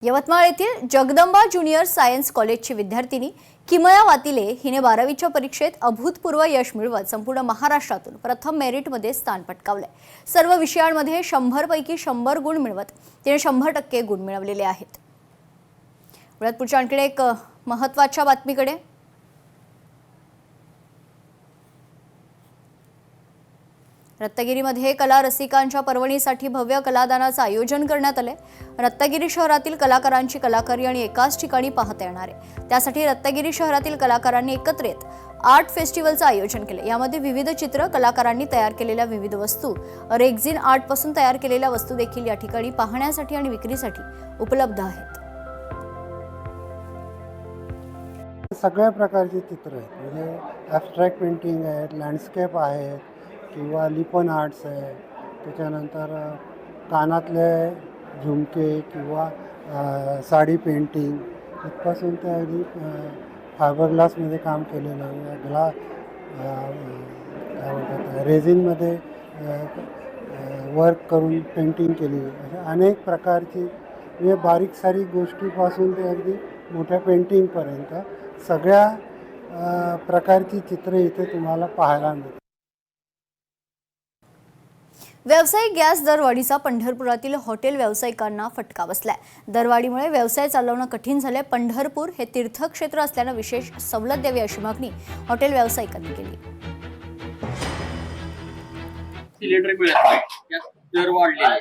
यवतमाळ येथील Jagdamba junior science कॉलेजची विद्यार्थिनी किमया वातिले हिने 12वीच्या परीक्षेत अभूतपूर्व यश मिळवत संपूर्ण महाराष्ट्रातून प्रथम मेरिटमध्ये स्थान पटकावले। सर्व विषयांमध्ये 100 पैकी 100 गुण मिळवत तिने 100% गुण मिळवलेले आहेत। वळत पुढच्या आणखी एक महत्त्वाच्या बातमीकडे। रत्नागिरीमध्ये कला रसिकांच्या पर्वणीसाठी भव्य कलादानाचे आयोजन करण्यात आले। रत्नागिरी शहरातील कलाकारांची कलाकारी आणि एकाच ठिकाणी पाहता येणार आहे। त्यासाठी रत्नागिरी शहरातील कलाकारांनी एकत्रित आर्ट फेस्टिवलचे आयोजन केले। यामध्ये विविध चित्र, कलाकारांनी तयार केलेल्या विविध वस्तू, रेक्झिन आर्ट पासून तयार केलेल्या वस्तू देखील या ठिकाणी पाहण्यासाठी आणि विक्रीसाठी उपलब्ध आहेत। सगळ्या प्रकारचे चित्र आहेत, म्हणजे ॲब्स्ट्रॅक्ट पेंटिंग आहेत, लँडस्केप आहेत किंवा लिपन आर्ट्स आहे, त्याच्यानंतर कानातले झुमके किंवा साडी पेंटिंग इथपासून ते अगदी फायबर ग्लासमध्ये काम केलेलं आहे, काय म्हणतात रेझिनमध्ये वर्क करून पेंटिंग केलेली, अशा अनेक प्रकारची म्हणजे बारीक सारीक गोष्टीपासून ते अगदी मोठ्या पेंटिंगपर्यंत सगळ्या प्रकारची चित्रे इथे तुम्हाला पाहायला मिळतात। व्यावसायिक गॅस दरवाढीचा पंढरपुरातील हॉटेल व्यावसायिकांना फटका बसलाय। दरवाढीमुळे व्यवसाय चालवणं कठीण झाले। पंढरपूर हे तीर्थक्षेत्र असल्याने विशेष सवलत द्यावी अशी मागणी हॉटेल व्यावसायिकांनी केली। सिलेंडर मिळत नाही, दर वाढले,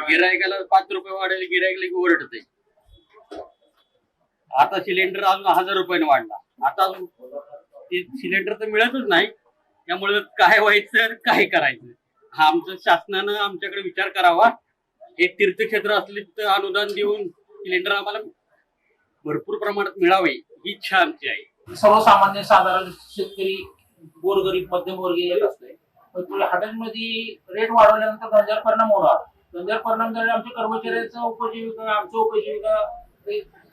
गिरायकाला 5 रुपये वाढले, गिरायकला ओरडते। आता सिलेंडर अजून 1000 रुपयाने वाढला। आता सिलेंडर तर मिळतच नाही, त्यामुळे काय व्हायचं काय करायचं हा आमचं शासनानं आमच्याकडे विचार करावा। एक तीर्थक्षेत्र असले तर अनुदान देऊन सिलेंडर आम्हाला भरपूर प्रमाणात मिळावे ही इच्छा आमची आहे। सर्वसामान्य साधारण शेतकरी गोरगरीब मध्यमवर्गीय येत असते, हॉटेलमध्ये रेट वाढवल्यानंतर धंद्यावर परिणाम होणार। धंद्यावर परिणाम झाल्याने आमच्या कर्मचाऱ्यांचं उपजीविका आमचं उपजीविका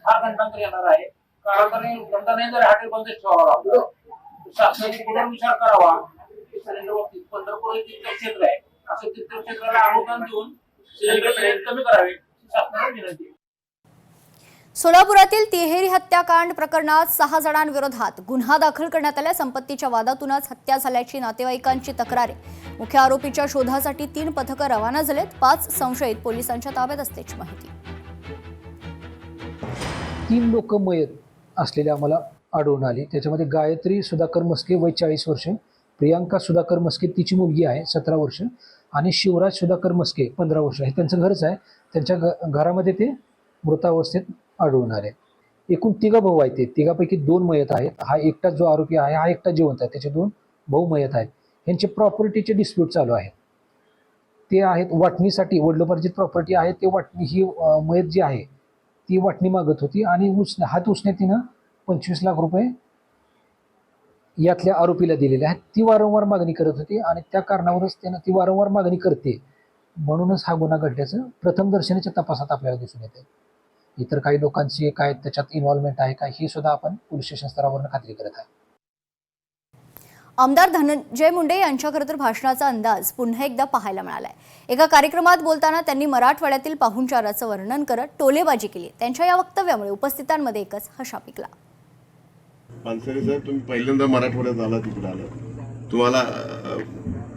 फार गंडांतर येणार आहे। कारण धंदा नाही जर हॉटेल बंदच ठेवावं लागलं, शासनाने पुनर्विचार करावा। सिलेंडर बाबतीत पंढरपूर हे तीर्थक्षेत्र आहे, असं तीर्थक्षेत्राला अनुदान देऊन सिलेंडर रेट कमी करावे शासनाला विनंती आहे। सोलापुरातील तिहेरी हत्याकांड प्रकरणात 6 जणांविरोधात गुन्हा दाखल करण्यात आला। संपत्तीच्या वादातूनच हत्या झाल्याची नातेवाईकांची तक्रार आहे। मुख्य आरोपीच्या शोधासाठी 3 पथकं रवाना झालेत। 5 संशयित पोलिसांच्या ताब्यात असल्याची माहिती। 3 लोक मयत असलेले आम्हाला आढळून आली। त्याच्यामध्ये गायत्री सुधाकर मस्के वय 40 वर्ष, प्रियांका सुधाकर मस्के तिची मुलगी आहे 17 वर्ष आणि शिवराज सुधाकर मस्के 15 वर्ष आहे। त्यांचं घरच आहे। त्यांच्या घरामध्ये ते मृतावस्थेत आढळून आले। एकूण 3 भाऊ आहेत। ते 3पैकी 2 मयत आहेत। हा एकटा जो आरोपी आहे हा एकटा जिवंत आहे। त्याचे 2 भाऊ मयत आहेत। यांचे प्रॉपर्टीचे डिस्प्यूट चालू आहे। ते आहेत वाटणीसाठी वडिलोपार्जित प्रॉपर्टी आहे। ते वाटणी ही मयत जी आहे ती वाटणी मागत होती आणि हात उसने तिनं 25 लाख रुपये यातल्या आरोपीला दिलेले आहेत। ती वारंवार मागणी करत होती आणि त्या कारणावरच त्यानं ती वारंवार मागणी करते म्हणूनच हा गुन्हा घडल्याचं प्रथम दर्शनाच्या तपासात आपल्याला दिसून येते। इतर काही लोकांची काय त्याच्यात इन्व्हॉल्वमेंट आहे का ही सुद्धा आपण पोलीस स्टेशन स्तरावर खात्री करत आहे। आमदार धनंजय मुंडे यांच्या खरं तर भाषणाचा अंदाज पुन्हा एकदा पाहायला मिळालाय। एका कार्यक्रमात बोलताना त्यांनी मराठवाड्यातील पाहुणचाराचं वर्णन करत टोलेबाजी केली। त्यांच्या या वक्तव्यामुळे उपस्थितांमध्ये एकच हशा पिकला। पानसरे साहेब, तुम्ही पहिल्यांदा मराठवाड्यात आला, तिकडे आला, तुम्हाला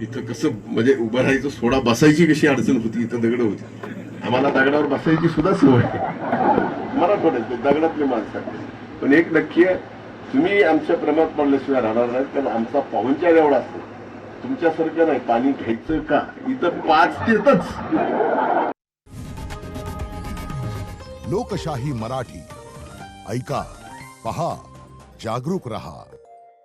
इथं कसं म्हणजे उभं राहायचं, सोडा बसायची कशी अडचण होती, इथं दगड होती, आम्हाला दगडावर बसायची सुद्धा सवय मराठवाड्यात दगडातले माणसं। पण एक नक्की आहे, तुम्ही आमच्या प्रेमात पडल्याशिवाय राहणार नाही, कारण आमचा पाहुणचार एवढा असतो, तुमच्यासारखं नाही। पाणी घ्यायचं का, इथं 5 तीर्थच। लोकशाही मराठी ऐका, पहा, जागरूक रहा।